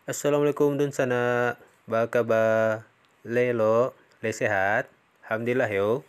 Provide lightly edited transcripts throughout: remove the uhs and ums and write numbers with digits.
Assalamualaikum dun sana. Ba kabar? Lo, le sehat? Alhamdulillah yo.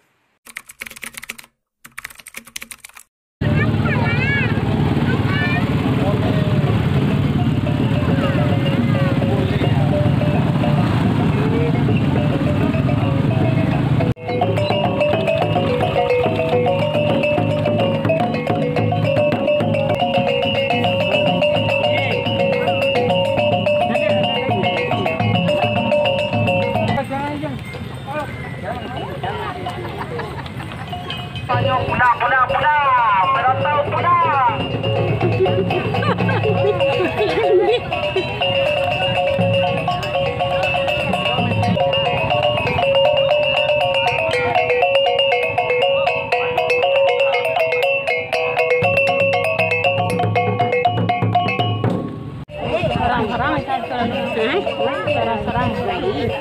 Serang-serang lagi.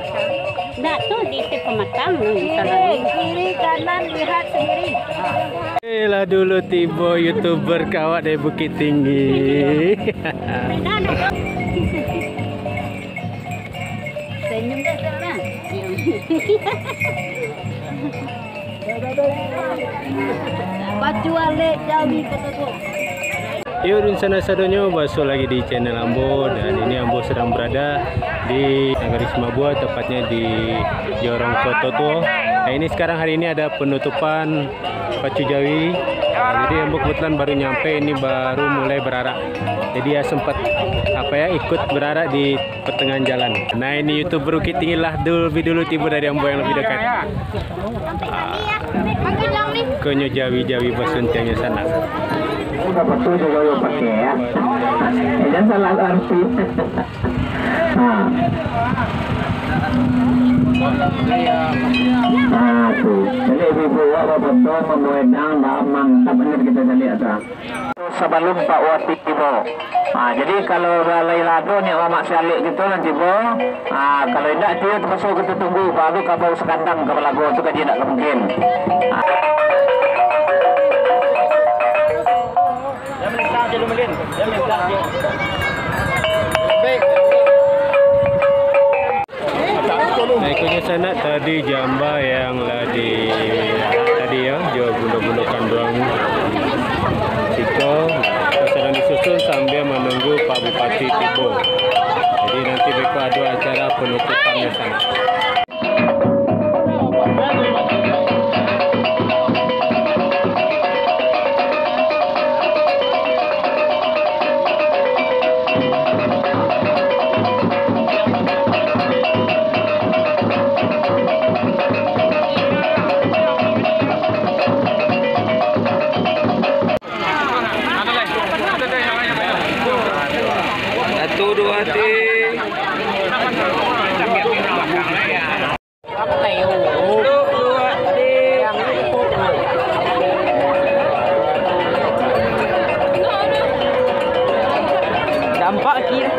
Enggak tuh di pematang kiri kanan lihat sendiri. Lah dulu tiba YouTuber kawat dari Bukit Tinggi. Senyum dah sekarang. Baju alik jauh kata tu. Yuk dun sana sadonyo basuh lagi di channel Ambo, dan ini Ambo sedang berada di Nagari Semabua, tepatnya di Jorong Kototuo. Nah ini sekarang hari ini ada penutupan Pacu Jawi. Jadi Ambo kebetulan baru nyampe, ini baru mulai berarak. Jadi ya sempat ikut berarak di pertengahan jalan. Nah ini YouTuber Bukit Tinggi lah dulu tiba dari Ambo yang lebih dekat. Konyo Jawi Basuntiangnya sana. Udah betul juga yo pakai ya. Jangan salah arti. Tuh. Jadi ibu apa betul membuatang mantap benar kita lihat dah. Sebelum Pak Wati tiba. Jadi kalau balai lado ni Mak Salik gitu nanti kalau tidak dia termasuk kita tunggu baru kapal sekandang kapal lagu itu kan dia tidak mungkin. Naiknya sana tadi jamba yang tadi ya jauh bulu-bulu kandang Siko sedang disusun sambil menunggu Pak Bupati tiba. Jadi nanti mereka ada acara penutupannya sana. Satu, dua, tiga. Dampak kira.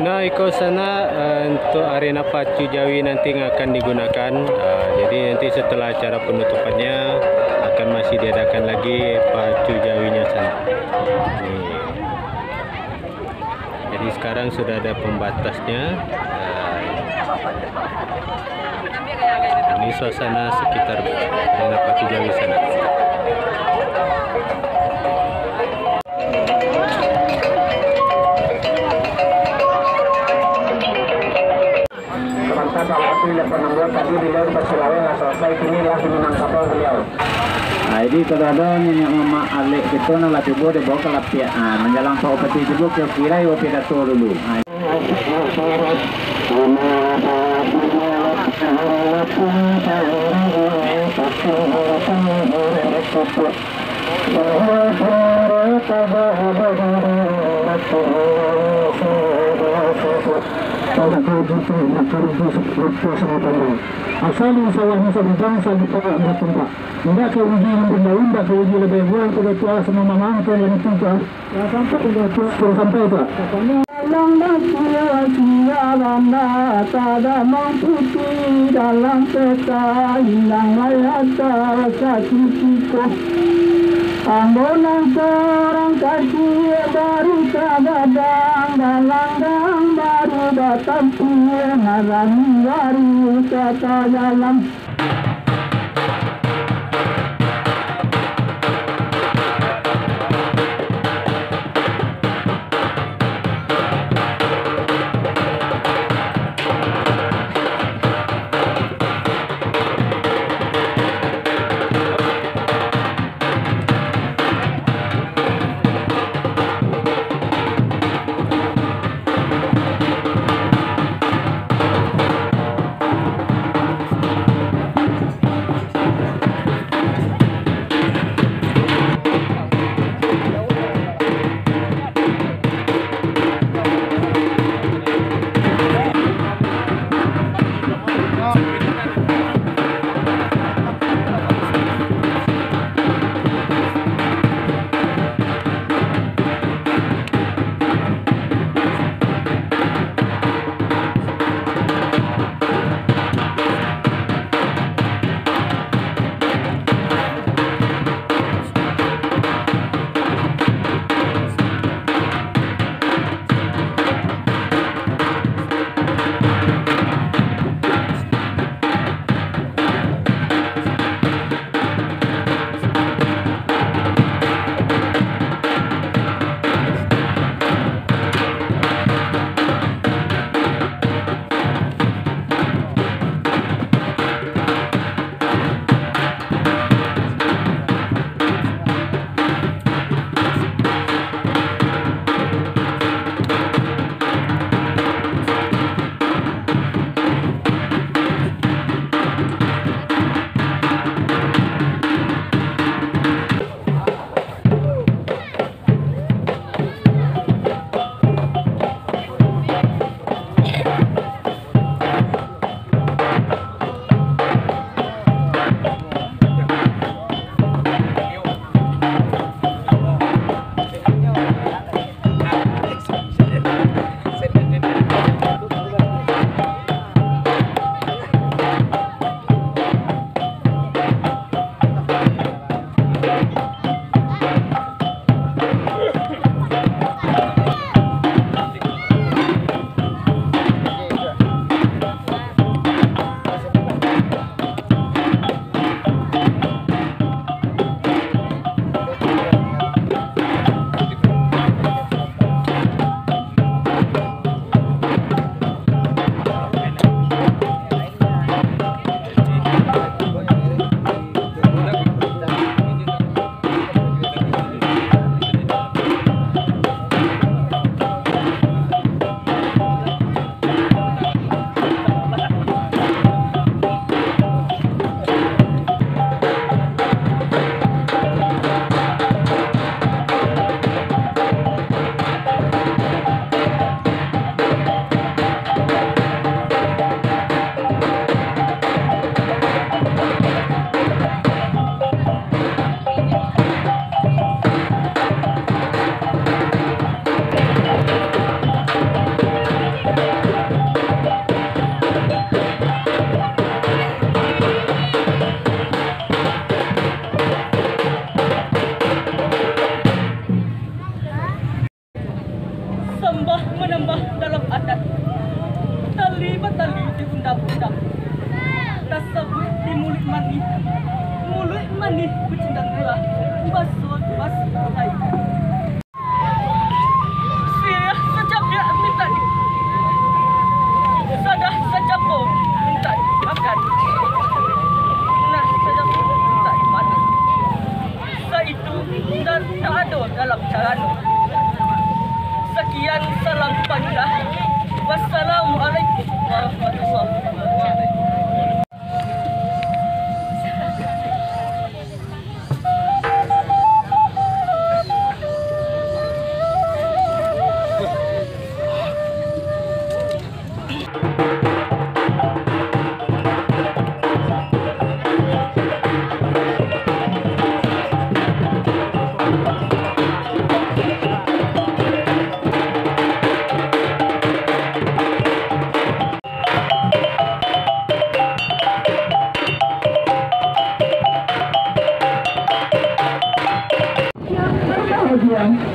Nah, ikut sana untuk arena Pacu Jawi nanti akan digunakan. Jadi nanti setelah acara penutupannya akan masih diadakan lagi Pacu Jawinya sana. Jadi sekarang sudah ada pembatasnya. Ini suasana sekitar arena Pacu Jawi sana. Tadi beliau di Sulawesi nggak selesai, kini lagi menangkap beliau. Nah, jadi kalau ada yang mama alik gitu nala tibo dibawa ke lapian, menjalang Pak Bupati tibo kira-kira yo pidato dulu. nak kau jumpa nak kau jumpa sama kamu. Asal salah masa bidang sahaja tak bertempat. Tidak kau uji daun, tak kau uji lebih buang kau tua sama mama atau yang itu tak. Ya sampai sudah tua sampai tak. Dalam dalam tada mamputi dalam peta hilang layata sakitiko. Ambulan seorang kaki baru kadang dalang baru datang ngarani baru kata dalam. mani kucindang nila basot bas ay siya sejak dia minta sadah sejak ko minta makan nah sejak minta mati sa itu dan tak ada dalam cara sekian salam panilah wassalamualaikum warahmatullahi wabarakatuh. Bahagian